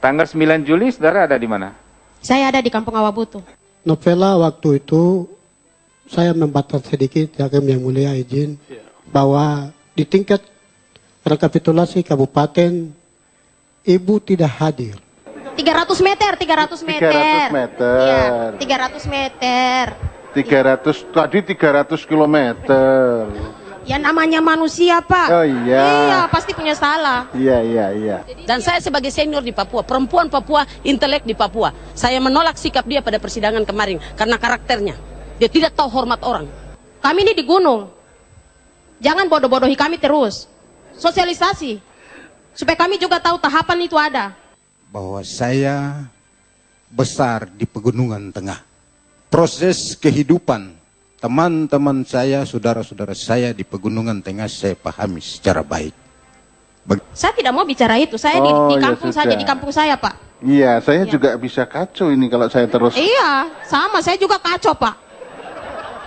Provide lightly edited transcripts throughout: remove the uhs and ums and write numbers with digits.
Tanggal 9 Juli saudara ada di mana? Saya ada di Kampung Awabutu. Novela waktu itu saya membatas sedikit, Hakim yang mulia izin, bahwa di tingkat rekapitulasi kabupaten ibu tidak hadir. 300 meter. 300 meter. Iya, 300 meter. 300, tadi 300 kilometer. Ya namanya manusia, Pak. Oh iya. Iya, pasti punya salah. Iya. Dan saya sebagai senior di Papua, perempuan Papua, intelek di Papua, saya menolak sikap dia pada persidangan kemarin karena karakternya. Dia tidak tahu hormat orang. Kami ini di gunung. Jangan bodoh-bodohi kami terus. Sosialisasi. Supaya kami juga tahu tahapan itu ada. Bahwa saya besar di pegunungan tengah. Proses kehidupan teman-teman saya, saudara-saudara saya di pegunungan tengah saya pahami secara baik. Saya tidak mau bicara itu. Saya di kampung saja, di kampung saya, Pak. Iya, saya juga bisa kacau ini kalau saya terus. Iya, sama. Saya juga kacau, Pak.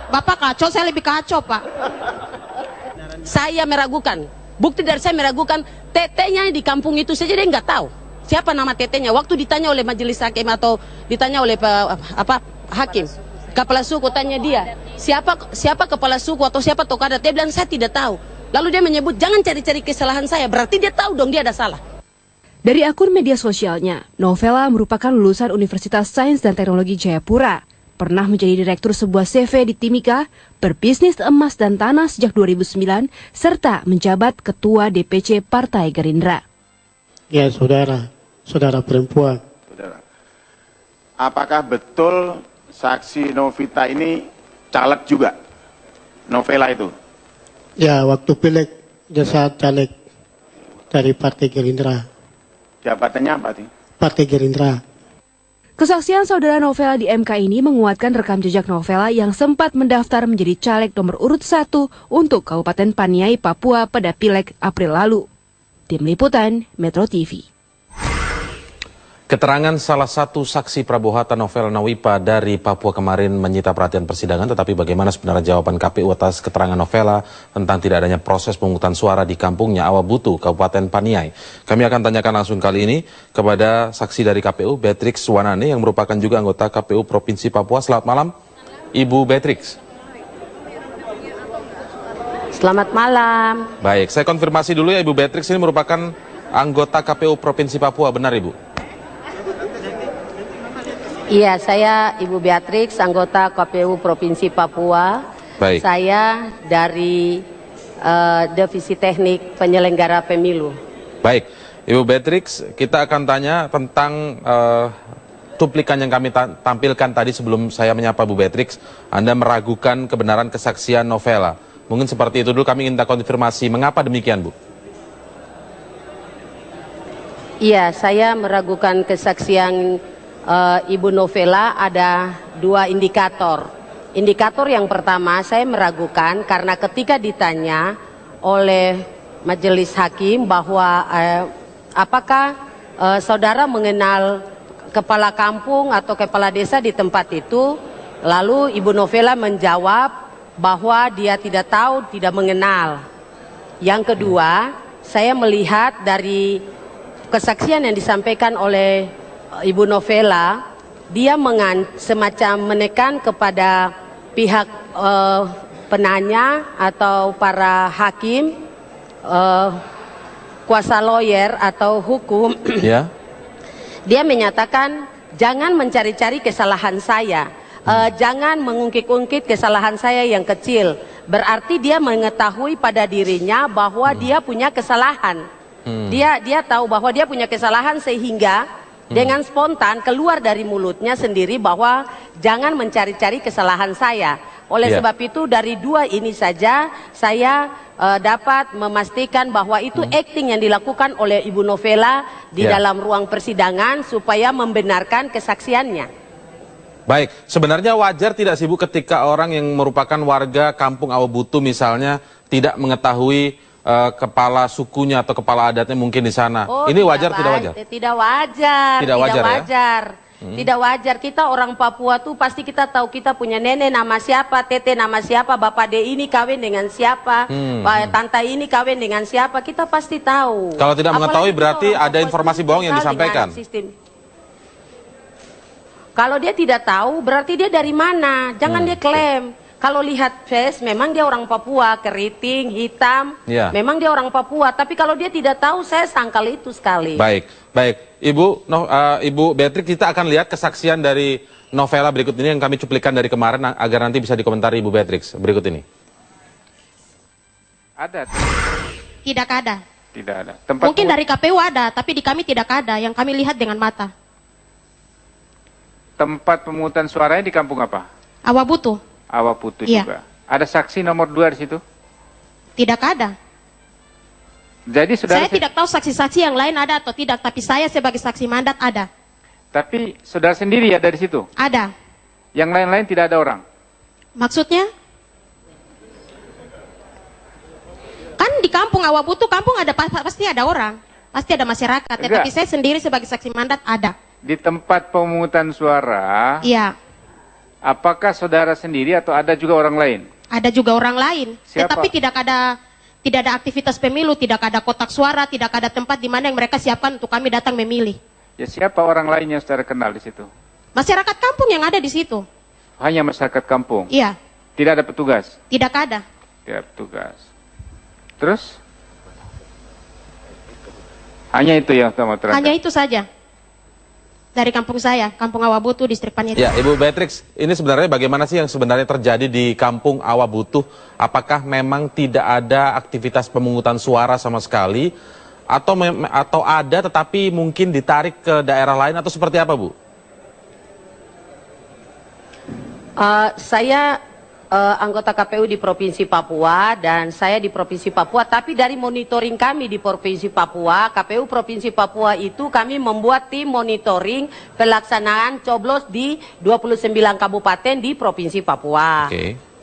Bapak kacau, saya lebih kacau, Pak. Saya meragukan. Bukti dari saya meragukan tetenya di kampung itu saja dia nggak tahu siapa nama tetenya. Waktu ditanya oleh majelis hakim atau ditanya oleh hakim, kepala suku, tanya dia siapa kepala suku atau siapa tokoh adat, dia bilang saya tidak tahu. Lalu dia menyebut jangan cari-cari kesalahan saya, berarti dia tahu dong dia ada salah. Dari akun media sosialnya, Novela merupakan lulusan Universitas Sains dan Teknologi Jayapura. Pernah menjadi direktur sebuah CV di Timika, berbisnis emas dan tanah sejak 2009, serta menjabat Ketua DPC Partai Gerindra. Ya, saudara perempuan. Saudara. Apakah betul saksi Novita ini caleg juga? Novela itu? Ya, waktu pileg jasa caleg dari Partai Gerindra. Jabatannya apa sih? Partai Gerindra. Kesaksian saudara Novela di MK ini menguatkan rekam jejak Novela yang sempat mendaftar menjadi caleg nomor urut 1 untuk Kabupaten Paniai, Papua pada Pileg April lalu. Tim Liputan, Metro TV. Keterangan salah satu saksi Prabowo Novela Nawipa dari Papua kemarin menyita perhatian persidangan, tetapi bagaimana sebenarnya jawaban KPU atas keterangan Novela tentang tidak adanya proses pemungutan suara di kampungnya Awabutu, Kabupaten Paniai? Kami akan tanyakan langsung kali ini kepada saksi dari KPU, Beatrix Wanane, yang merupakan juga anggota KPU Provinsi Papua. Selamat malam, Ibu Beatrix. Selamat malam. Baik, saya konfirmasi dulu ya, Ibu Beatrix ini merupakan anggota KPU Provinsi Papua, benar Ibu? Iya, saya Ibu Beatrix, anggota KPU Provinsi Papua. Baik. Saya dari Divisi Teknik Penyelenggara Pemilu. Baik, Ibu Beatrix, kita akan tanya tentang cuplikan yang kami tampilkan tadi sebelum saya menyapa Bu Beatrix. Anda meragukan kebenaran kesaksian Novela. Mungkin seperti itu dulu, kami ingin konfirmasi. Mengapa demikian, Bu? Iya, saya meragukan kesaksian Ibu Novela ada dua indikator. Indikator yang pertama, saya meragukan karena ketika ditanya oleh majelis hakim bahwa apakah saudara mengenal kepala kampung atau kepala desa di tempat itu, lalu Ibu Novela menjawab bahwa dia tidak tahu, tidak mengenal. Yang kedua, saya melihat dari kesaksian yang disampaikan oleh Ibu Novela, dia semacam menekan kepada pihak penanya atau para hakim, kuasa lawyer atau hukum. Ya. Dia menyatakan jangan mencari-cari kesalahan saya, jangan mengungkit-ungkit kesalahan saya yang kecil. Berarti dia mengetahui pada dirinya bahwa dia punya kesalahan. Dia tahu bahwa dia punya kesalahan sehingga dengan spontan keluar dari mulutnya sendiri bahwa jangan mencari-cari kesalahan saya. Oleh sebab itu dari dua ini saja saya dapat memastikan bahwa itu acting yang dilakukan oleh Ibu Novela di dalam ruang persidangan supaya membenarkan kesaksiannya. Baik, sebenarnya wajar tidak sih Bu ketika orang yang merupakan warga kampung Awabutu misalnya tidak mengetahui kepala sukunya atau kepala adatnya mungkin di sana. Ini wajar tidak wajar? Tidak wajar. Tidak wajar, wajar. Ya? Tidak wajar. Kita orang Papua tuh pasti kita tahu kita punya nenek nama siapa, tete nama siapa, bapak de ini kawin dengan siapa, tante ini kawin dengan siapa, kita pasti tahu. Kalau tidak mengetahui Apalagi berarti orang ada Papua informasi itu bohong yang kental disampaikan. dengan sistem. Kalau dia tidak tahu berarti dia dari mana, jangan dia klaim. Kalau lihat face, memang dia orang Papua, keriting, hitam, memang dia orang Papua. Tapi kalau dia tidak tahu, saya sangkal itu sekali. Baik, baik. Ibu Beatrix, kita akan lihat kesaksian dari Novela berikut ini yang kami cuplikan dari kemarin agar nanti bisa dikomentari Ibu Beatrix berikut ini. Ada. Tidak ada. Tidak ada. Tempat Mungkin dari KPU ada, tapi di kami tidak ada. Yang kami lihat dengan mata. tempat pemungutan suaranya di kampung apa? Awabutu. Awabutu Iya. juga. Ada saksi nomor 2 di situ? Tidak ada. Jadi saudara Saya tidak tahu saksi-saksi yang lain ada atau tidak, tapi saya sebagai saksi mandat ada. Tapi saudara sendiri ada di situ? Ada. Yang lain-lain tidak ada orang? Maksudnya? Kan di kampung Awabutu, kampung ada pasti ada orang. Pasti ada masyarakat. Tetapi saya sendiri sebagai saksi mandat ada. Di tempat pemungutan suara, Iya. apakah saudara sendiri atau ada juga orang lain? Ada juga orang lain. Siapa? Tetapi tidak ada aktivitas pemilu, tidak ada kotak suara, tidak ada tempat di mana yang mereka siapkan untuk kami datang memilih. Ya, siapa orang lain yang saudara kenal di situ? Masyarakat kampung yang ada di situ. Hanya masyarakat kampung? Iya. Tidak ada petugas? Tidak ada. Tidak ada petugas. Terus? Hanya itu yang mau terangkan? Hanya itu saja. Dari kampung saya, Kampung Awabutu, Distrik Panyet. Ya, Ibu Beatrix, ini sebenarnya bagaimana sih yang sebenarnya terjadi di Kampung Awabutu? Apakah memang tidak ada aktivitas pemungutan suara sama sekali, atau ada tetapi mungkin ditarik ke daerah lain, atau seperti apa, Bu? Saya anggota KPU di Provinsi Papua dan saya di Provinsi Papua, tapi dari monitoring kami di Provinsi Papua, KPU Provinsi Papua itu kami membuat tim monitoring pelaksanaan coblos di 29 kabupaten di Provinsi Papua.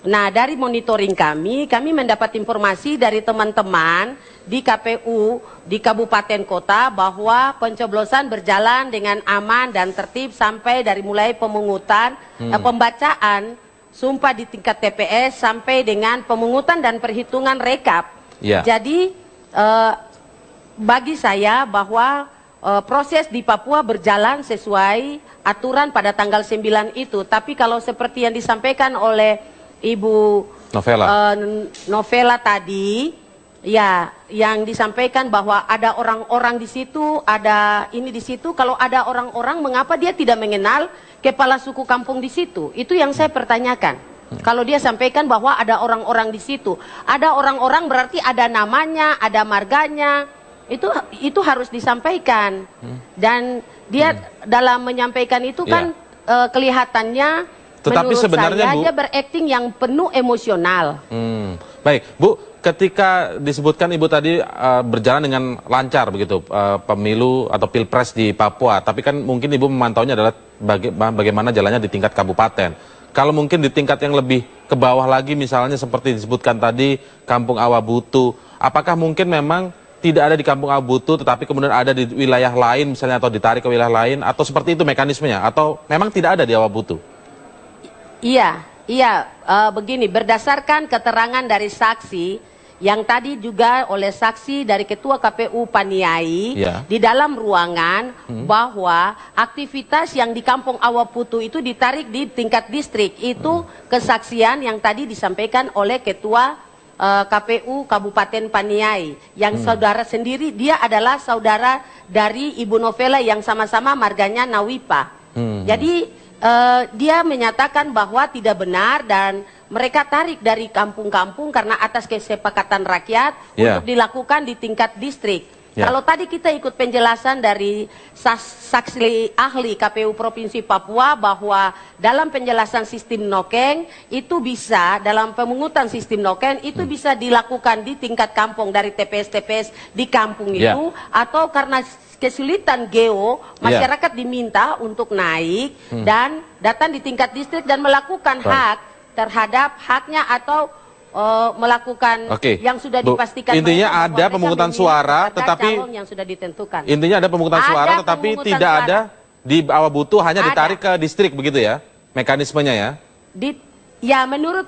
Nah, dari monitoring kami mendapat informasi dari teman-teman di KPU di kabupaten kota bahwa pencoblosan berjalan dengan aman dan tertib sampai dari mulai pemungutan, pembacaan sumpah di tingkat TPS sampai dengan pemungutan dan perhitungan rekap. Jadi bagi saya bahwa proses di Papua berjalan sesuai aturan pada tanggal 9 itu. Tapi kalau seperti yang disampaikan oleh Ibu Novela tadi, ya, yang disampaikan bahwa ada orang-orang di situ, ada ini di situ. Kalau ada orang-orang, mengapa dia tidak mengenal kepala suku kampung di situ? Itu yang saya pertanyakan. Kalau dia sampaikan bahwa ada orang-orang di situ, ada orang-orang berarti ada namanya, ada marganya. Itu harus disampaikan. Dan dia dalam menyampaikan itu kan kelihatannya, tetapi menurut sebenarnya, saya, Bu, dia berakting yang penuh emosional. Baik, Bu, ketika disebutkan Ibu tadi berjalan dengan lancar begitu pemilu atau pilpres di Papua, tapi kan mungkin Ibu memantaunya adalah bagaimana jalannya di tingkat kabupaten. Kalau mungkin di tingkat yang lebih ke bawah lagi, misalnya seperti disebutkan tadi Kampung Awabutu, apakah mungkin memang tidak ada di Kampung Awabutu, tetapi kemudian ada di wilayah lain misalnya, atau ditarik ke wilayah lain, atau seperti itu mekanismenya, atau memang tidak ada di Awabutu? Iya, begini, berdasarkan keterangan dari saksi yang tadi juga oleh saksi dari Ketua KPU Paniai di dalam ruangan, bahwa aktivitas yang di Kampung Awabutu itu ditarik di tingkat distrik. Itu kesaksian yang tadi disampaikan oleh Ketua KPU Kabupaten Paniai, yang saudara sendiri, dia adalah saudara dari Ibu Novela yang sama-sama marganya Nawipa. Jadi dia menyatakan bahwa tidak benar dan mereka tarik dari kampung-kampung karena atas kesepakatan rakyat untuk dilakukan di tingkat distrik. Kalau tadi kita ikut penjelasan dari saksi ahli KPU Provinsi Papua bahwa dalam penjelasan sistem nokeng itu bisa, dalam pemungutan sistem nokeng itu bisa dilakukan di tingkat kampung dari TPS-TPS di kampung itu, atau karena kesulitan geo, masyarakat diminta untuk naik dan datang di tingkat distrik dan melakukan hak terhadap haknya atau melakukan yang sudah dipastikan. Intinya ada pemungutan suara, tetapi calon yang sudah ditentukan. Intinya ada pemungutan suara, tetapi tidak ada di Awabutu hanya ditarik ke distrik begitu ya mekanismenya ya? Ya menurut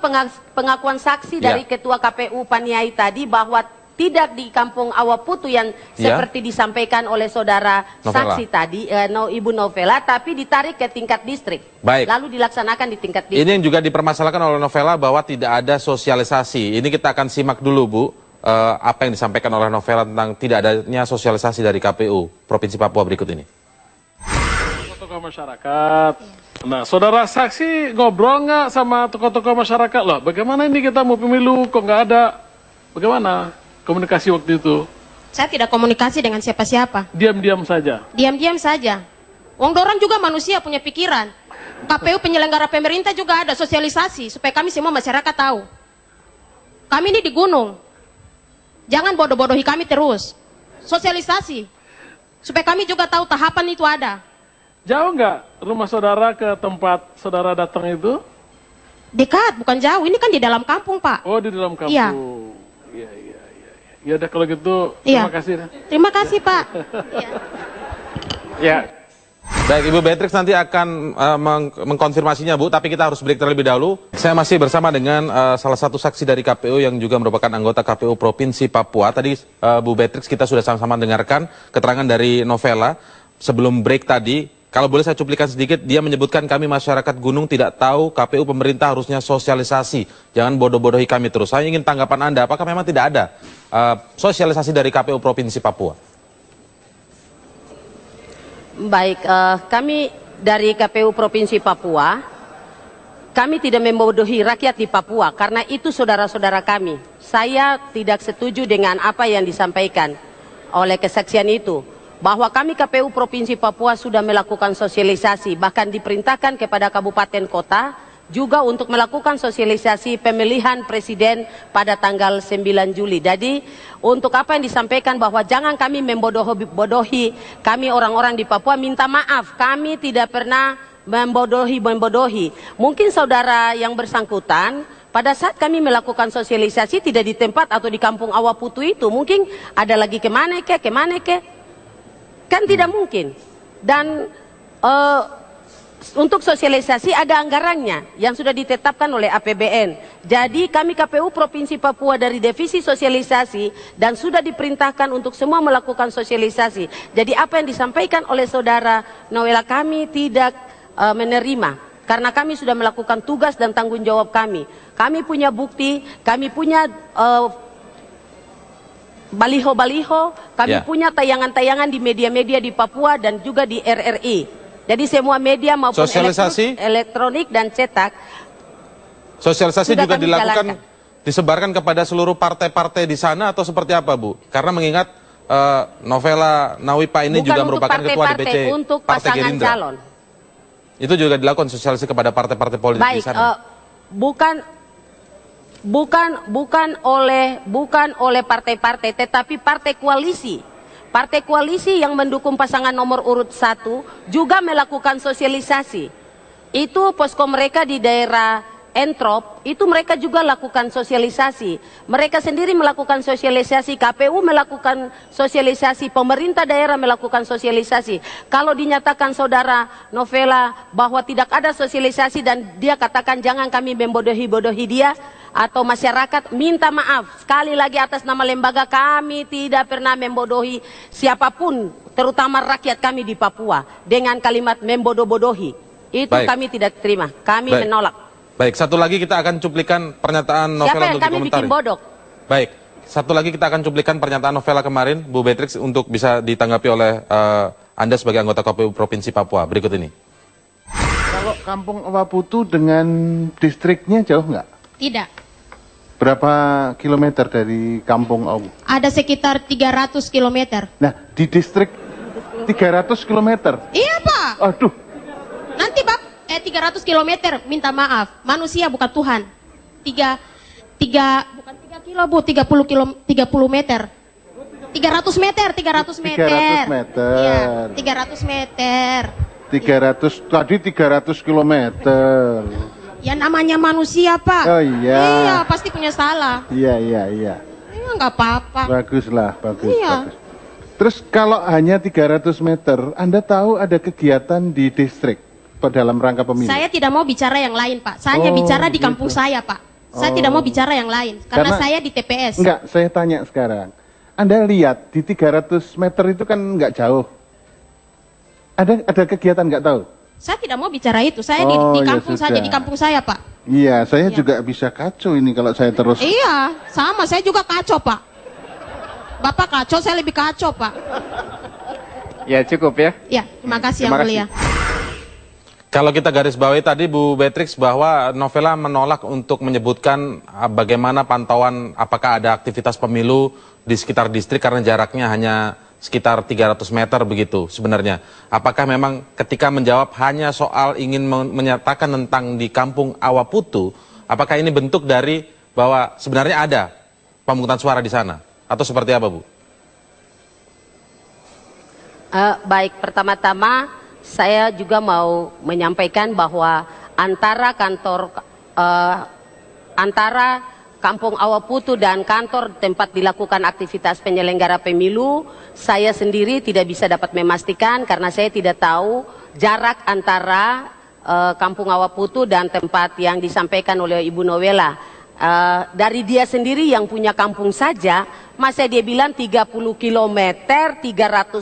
pengakuan saksi dari Ketua KPU Paniai tadi bahwa tidak di Kampung Awaputu yang seperti disampaikan oleh saudara saksi tadi, Ibu Novela, tapi ditarik ke tingkat distrik. Baik. Lalu dilaksanakan di tingkat distrik. Ini yang juga dipermasalahkan oleh Novela bahwa tidak ada sosialisasi. Ini kita akan simak dulu Bu, apa yang disampaikan oleh Novela tentang tidak adanya sosialisasi dari KPU Provinsi Papua berikut ini. Tokoh masyarakat. Nah, saudara saksi ngobrol nggak sama tokoh-tokoh masyarakat loh? Bagaimana ini kita mau pemilu kok nggak ada? Bagaimana komunikasi waktu itu? Saya tidak komunikasi dengan siapa-siapa. Diam-diam saja. Diam-diam saja. Wong dorang juga manusia punya pikiran. KPU penyelenggara pemerintah juga ada sosialisasi supaya kami semua masyarakat tahu. Kami ini di gunung. Jangan bodoh-bodohi kami terus. Sosialisasi supaya kami juga tahu tahapan itu ada. Jauh nggak rumah saudara ke tempat saudara datang itu? Dekat, bukan jauh. Ini kan di dalam kampung, Pak. Oh, di dalam kampung. Iya. Iya. Ya udah kalau gitu, terima kasih. Terima kasih, Pak. Ya. Baik, Ibu Beatrix nanti akan mengkonfirmasinya, Bu, tapi kita harus break terlebih dahulu. Saya masih bersama dengan salah satu saksi dari KPU yang juga merupakan anggota KPU Provinsi Papua. Tadi Bu Beatrix kita sudah sama-sama dengarkan keterangan dari Novela. Sebelum break tadi, kalau boleh saya cuplikan sedikit, dia menyebutkan kami masyarakat gunung tidak tahu KPU pemerintah harusnya sosialisasi. Jangan bodoh-bodohi kami terus. Saya ingin tanggapan Anda, apakah memang tidak ada sosialisasi dari KPU Provinsi Papua? Baik, kami dari KPU Provinsi Papua, kami tidak membodohi rakyat di Papua karena itu saudara-saudara kami. Saya tidak setuju dengan apa yang disampaikan oleh kesaksian itu. Bahwa kami KPU Provinsi Papua sudah melakukan sosialisasi, bahkan diperintahkan kepada kabupaten kota juga untuk melakukan sosialisasi pemilihan presiden pada tanggal 9 Juli. Jadi untuk apa yang disampaikan bahwa jangan kami membodohi kami orang-orang di Papua, minta maaf, kami tidak pernah membodohi. Mungkin saudara yang bersangkutan pada saat kami melakukan sosialisasi tidak di tempat atau di Kampung Awaputu itu, mungkin ada lagi kemana ke. Kan tidak mungkin. Dan untuk sosialisasi ada anggarannya yang sudah ditetapkan oleh APBN. Jadi kami KPU Provinsi Papua dari divisi sosialisasi dan sudah diperintahkan untuk semua melakukan sosialisasi. Jadi apa yang disampaikan oleh saudara Novela kami tidak menerima. Karena kami sudah melakukan tugas dan tanggung jawab kami. Kami punya bukti, kami punya baliho-baliho, kami punya tayangan-tayangan di media-media di Papua dan juga di RRI. Jadi semua media maupun elektronik dan cetak. Sosialisasi juga dilakukan, disebarkan kepada seluruh partai-partai di sana atau seperti apa, Bu? Karena mengingat Novela Nawipa ini bukan juga merupakan ketua DPC untuk Partai pasangan Gerindra. Calon. Itu juga dilakukan sosialisasi kepada partai-partai politik di sana. Bukan oleh partai-partai, tetapi partai koalisi. Partai koalisi yang mendukung pasangan nomor urut 1 juga melakukan sosialisasi. Itu posko mereka di daerah Entrop, itu mereka juga lakukan sosialisasi. Mereka sendiri melakukan sosialisasi, KPU melakukan sosialisasi, pemerintah daerah melakukan sosialisasi. Kalau dinyatakan saudara Novela bahwa tidak ada sosialisasi dan dia katakan jangan kami membodohi-bodohi dia atau masyarakat, minta maaf sekali lagi atas nama lembaga, kami tidak pernah membodohi siapapun, terutama rakyat kami di Papua dengan kalimat membodoh-bodohi. Itu kami tidak terima, kami menolak. Baik, satu lagi kita akan cuplikan pernyataan Novela untuk dikomentari. Bikin bodoh? Baik, satu lagi kita akan cuplikan pernyataan Novela kemarin, Bu Beatrix, untuk bisa ditanggapi oleh Anda sebagai anggota KPU Provinsi Papua. Berikut ini. Kalau Kampung Awaputu dengan distriknya jauh nggak? Tidak. Berapa kilometer dari Kampung Awaputu? Ada sekitar 300 kilometer. Nah, di distrik 300 kilometer? Iya, Pak. Aduh. Nanti, Pak. 300 kilometer, minta maaf, manusia bukan Tuhan. Bukan 3 kilo, Bu, 30 meter. 300 meter. 300 meter. Iya, 300 meter. 300 kilometer. Ya namanya manusia, Pak. Oh iya. Iya, pasti punya salah. Iya. Iya, nggak apa-apa. Bagus. Iya. Terus kalau hanya 300 meter, Anda tahu ada kegiatan di distrik dalam rangka pemilu? Saya tidak mau bicara yang lain, Pak. Saya hanya bicara di kampung saya, Pak. Saya tidak mau bicara yang lain, karena saya di TPS. Enggak, saya tanya sekarang. Anda lihat di 300 meter itu kan enggak jauh. Ada kegiatan enggak tahu? Saya tidak mau bicara itu. Saya di kampung saja, di kampung saya, Pak. Iya, saya juga bisa kacau ini kalau saya terus. Iya, sama. Saya juga kacau, Pak. Bapak kacau, saya lebih kacau, Pak. Ya, cukup ya. Ya, terima kasih Yang Mulia. Kalau kita garis bawahi tadi Bu Beatrix bahwa Novela menolak untuk menyebutkan bagaimana pantauan apakah ada aktivitas pemilu di sekitar distrik karena jaraknya hanya sekitar 300 meter begitu sebenarnya. Apakah memang ketika menjawab hanya soal ingin menyatakan tentang di kampung Awaputu, apakah ini bentuk dari bahwa sebenarnya ada pemungutan suara di sana? Atau seperti apa, Bu? Baik, pertama-tama saya juga mau menyampaikan bahwa antara Kampung Awaputu dan kantor tempat dilakukan aktivitas penyelenggara pemilu, saya sendiri tidak bisa dapat memastikan karena saya tidak tahu jarak antara Kampung Awaputu dan tempat yang disampaikan oleh Ibu Novela. Dari dia sendiri yang punya kampung saja, masa dia bilang 30 km, 300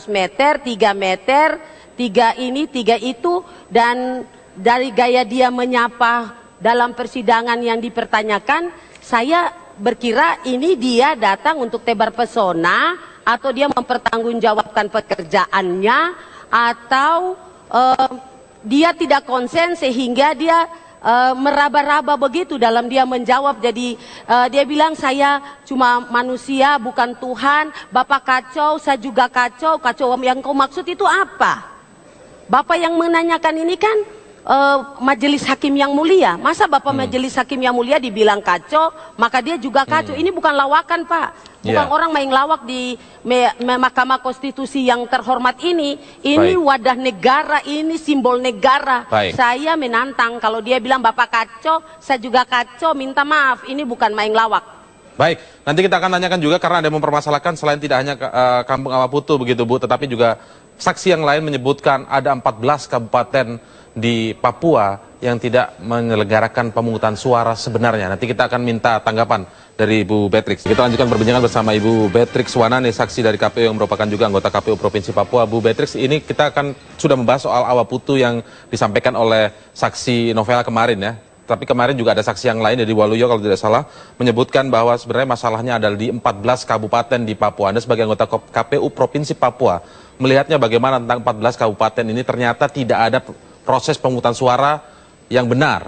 meter, 3 meter, 3 ini, 3 itu, dan dari gaya dia menyapa dalam persidangan yang dipertanyakan, saya berkira ini dia datang untuk tebar pesona, atau dia mempertanggungjawabkan pekerjaannya, atau dia tidak konsen sehingga dia meraba-raba begitu dalam dia menjawab. Jadi dia bilang saya cuma manusia bukan Tuhan, Bapak kacau, saya juga kacau. Kacau yang kau maksud itu apa? Bapak yang menanyakan ini kan majelis hakim yang mulia. Masa Bapak majelis hakim yang mulia dibilang kacau, maka dia juga kacau. Ini bukan lawakan, Pak. Bukan orang main lawak di Mahkamah Konstitusi yang terhormat ini. Ini wadah negara, ini simbol negara. Saya menantang kalau dia bilang Bapak kacau, saya juga kacau, minta maaf. Ini bukan main lawak. Baik, nanti kita akan tanyakan juga karena ada yang mempermasalahkan selain tidak hanya Kampung Awaputu begitu Bu, tetapi juga saksi yang lain menyebutkan ada 14 kabupaten di Papua yang tidak menyelenggarakan pemungutan suara sebenarnya. Nanti kita akan minta tanggapan dari Ibu Beatrix. Kita lanjutkan perbincangan bersama Ibu Beatrix Wanane, saksi dari KPU yang merupakan juga anggota KPU Provinsi Papua. Bu Beatrix, ini kita akan sudah membahas soal Awaputu yang disampaikan oleh saksi Novela kemarin ya. Tapi kemarin juga ada saksi yang lain dari Waluyo kalau tidak salah, menyebutkan bahwa sebenarnya masalahnya adalah di 14 kabupaten di Papua. Anda sebagai anggota KPU Provinsi Papua, melihatnya bagaimana tentang 14 kabupaten ini ternyata tidak ada proses pemungutan suara yang benar.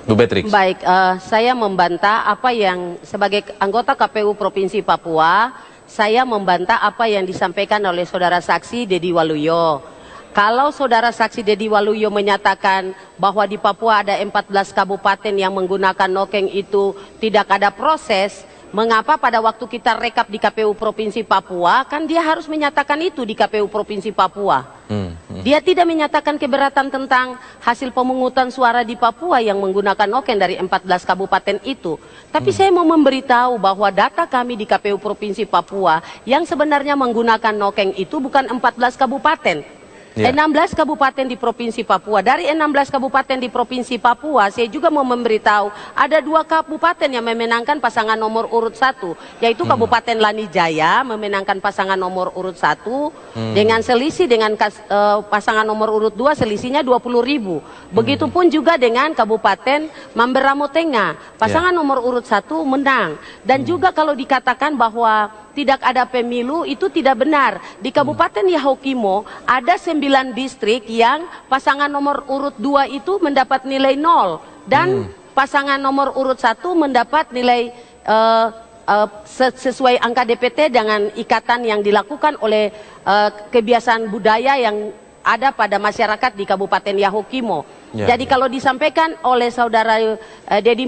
Bu Beatrix. Baik, saya membantah apa yang sebagai anggota KPU Provinsi Papua, saya membantah apa yang disampaikan oleh saudara saksi Dedi Waluyo. Kalau saudara saksi Dedi Waluyo menyatakan bahwa di Papua ada 14 kabupaten yang menggunakan nokeng itu tidak ada proses, mengapa pada waktu kita rekap di KPU Provinsi Papua, kan dia harus menyatakan itu di KPU Provinsi Papua. Dia tidak menyatakan keberatan tentang hasil pemungutan suara di Papua yang menggunakan noken dari 14 kabupaten itu. Tapi saya mau memberitahu bahwa data kami di KPU Provinsi Papua yang sebenarnya menggunakan noken itu bukan 14 kabupaten. 16 kabupaten di Provinsi Papua. Dari 16 kabupaten di Provinsi Papua, saya juga mau memberitahu ada 2 kabupaten yang memenangkan pasangan nomor urut 1, yaitu Kabupaten Lanijaya memenangkan pasangan nomor urut 1 dengan selisih dengan pasangan nomor urut 2 selisihnya 20.000. Begitupun juga dengan Kabupaten Mamberamo Tengah, pasangan nomor urut 1 menang. Dan juga kalau dikatakan bahwa tidak ada pemilu, itu tidak benar. Di Kabupaten Yahukimo ada 9 distrik yang pasangan nomor urut 2 itu mendapat nilai 0 dan pasangan nomor urut 1 mendapat nilai sesuai angka DPT dengan ikatan yang dilakukan oleh kebiasaan budaya yang ada pada masyarakat di Kabupaten Yahukimo. Jadi kalau disampaikan oleh saudara Dedi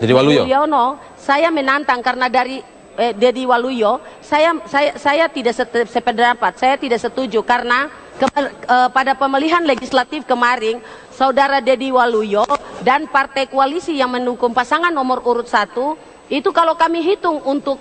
Mulyono, saya menantang karena dari Dedi Waluyo, saya tidak sependapat, saya tidak setuju karena pada pemilihan legislatif kemarin, saudara Dedi Waluyo dan partai koalisi yang mendukung pasangan nomor urut 1 Itu kalau kami hitung untuk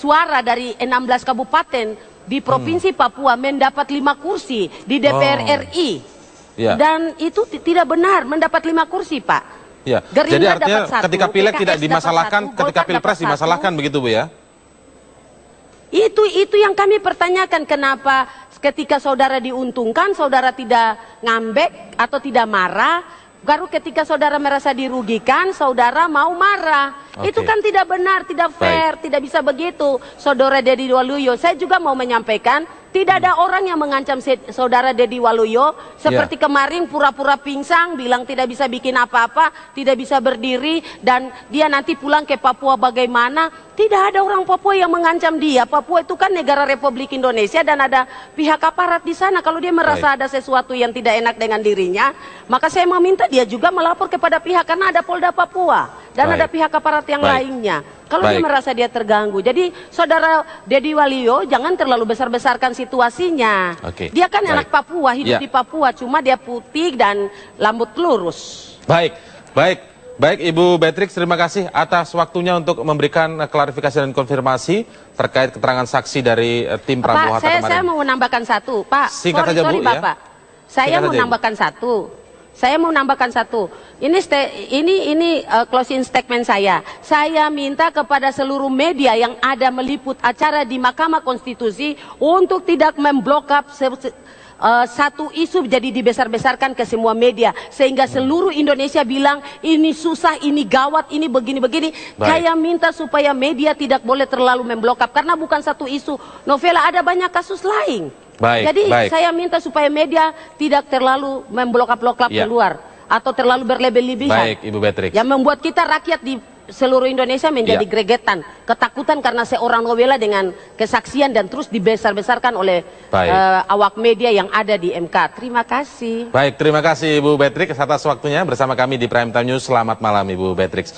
suara dari 16 kabupaten di Provinsi Papua mendapat 5 kursi di DPR RI. Ya. Dan itu tidak benar mendapat 5 kursi, Pak. Ya. Jadi artinya ketika pileg tidak dimasalahkan, ketika pilpres dimasalahkan begitu, Bu, ya? Itu yang kami pertanyakan, kenapa ketika saudara diuntungkan, saudara tidak ngambek atau tidak marah, baru ketika saudara merasa dirugikan, saudara mau marah. Itu kan tidak benar, tidak fair, tidak bisa begitu. Saudara Deddy Waluyo, saya juga mau menyampaikan, tidak ada orang yang mengancam saudara Deddy Waluyo, seperti kemarin pura-pura pingsan, bilang tidak bisa bikin apa-apa, tidak bisa berdiri, dan dia nanti pulang ke Papua bagaimana. Tidak ada orang Papua yang mengancam dia. Papua itu kan negara Republik Indonesia dan ada pihak aparat di sana. Kalau dia merasa ada sesuatu yang tidak enak dengan dirinya, maka saya meminta dia juga melapor kepada pihak, karena ada Polda Papua dan ada pihak aparat yang lainnya. Kalau dia merasa dia terganggu. Jadi saudara Deddy Waluyo jangan terlalu besar-besarkan situasinya. Dia kan anak Papua, hidup di Papua, cuma dia putih dan rambut lurus. Baik, Ibu Beatrix, terima kasih atas waktunya untuk memberikan klarifikasi dan konfirmasi terkait keterangan saksi dari tim Prabowo Hatta kemarin. Saya mau menambahkan satu, Pak. Singkat saja, Bu, Bapak. Saya mau menambahkan satu. Saya mau menambahkan satu. Ini closing statement saya. Saya minta kepada seluruh media yang ada meliput acara di Mahkamah Konstitusi untuk tidak memblokap satu isu jadi dibesar-besarkan ke semua media, sehingga seluruh Indonesia bilang ini susah, ini gawat, ini begini-begini. Saya minta supaya media tidak boleh terlalu memblokap, karena bukan satu isu novela, ada banyak kasus lain. Jadi saya minta supaya media tidak terlalu memblokap-blokap keluar atau terlalu berlebih-lebihan. Ibu Beatrix. Yang membuat kita rakyat di seluruh Indonesia menjadi gregetan, ketakutan karena seorang novela dengan kesaksian dan terus dibesar-besarkan oleh awak media yang ada di MK. Terima kasih. Terima kasih Ibu Beatrix atas waktunya bersama kami di Prime Time News. Selamat malam Ibu Beatrix.